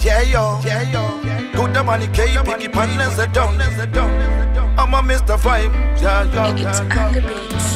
Yeah, yo. Good money, K, picky partners, they don't. I'm a Mr. Vibe. It's on the beats.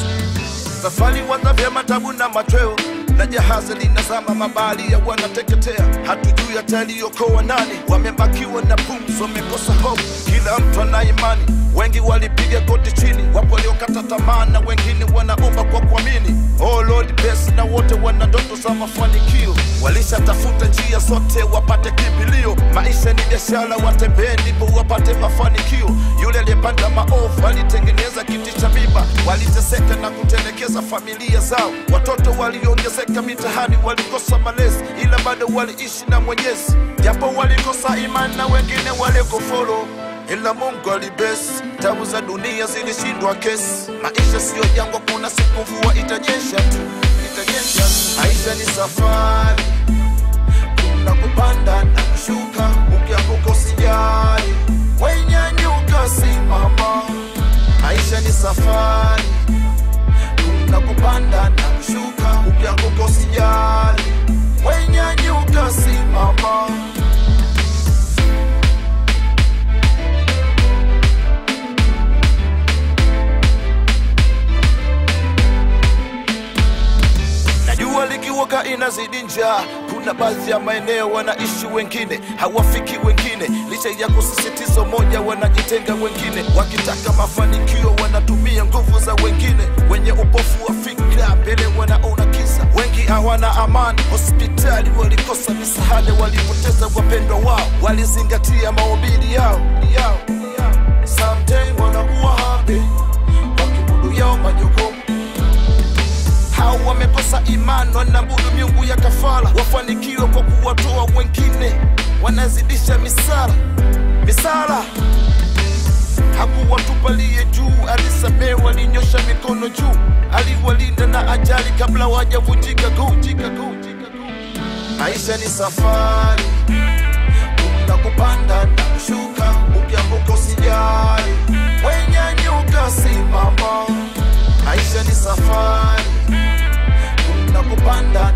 Safari waza vyema tabu na machweo, na jahazi linazama, mabali ya wanateketea. Hatujui ataliokoa nani, wamebakiwa na pumzi, wamekosa hope. Kila mtu ana imani, wengi walipiga koti chini, wapo waliokata tamaa na wengine wanaomba kwa kuamini. Oh Lord bless, na wote wana ndoto za mafanikio, walishatafuta njia zote wapate kimbilio. Maisha ni biashara, watembee ndipo wapate mafanikio. Yule aliyepanda maovu alitengeneza kiti cha miba, waliteseka na kutelekeza familia zao. Watoto waliongezeka mitihani, walikosa malezi, ila bado waliishi na Mwenyezi. Japo walikosa imani na wengine walikufuru, ila Mungu alibesi. Tabu za dunia zilishindwa kesi. Maisha sio jangwa, kuna siku mvua itanyesha tu. Maisha ni safari, kuna kupanda na kushuka. Ukianguka usijali, wenyanyuka simama. Maisha ni safari, kuna kupanda na kushuka. Ukianguka usijali, wenyanyuka simama. Likiwaka inazidi njaa, kuna baadhi ya maeneo wanaishi wengine, hawafiki wengine. Licha ya kusisitiza moja, wanajitenga wengine. Wakitaka mafanikio wanatumia nguvu za wengine. Wenye upofu wa fikra mbele wanaona kisa. Wengi hawana amani, hospitali walikosa misaada, walipoteza wapendwa wao, walizingatia mahubiri yao. Sometimes wanakuwa happy wakibudu yao majukumu. Hao wamekosa imani, wanaabudu miungu ya kafara. Wafanikiwa kwa kuwatoa wengine, wanazidisha misala. Hakuwatupalie juu, alisamehe, walinyosha mikono juu. Aliwalinda na ajali kabla wajavunjika guu. Maisha ni safari, kuna kupanda na kushuka. Ukianguka usijali, wenyanyuka simama. Maisha ni safari, kuna kupanda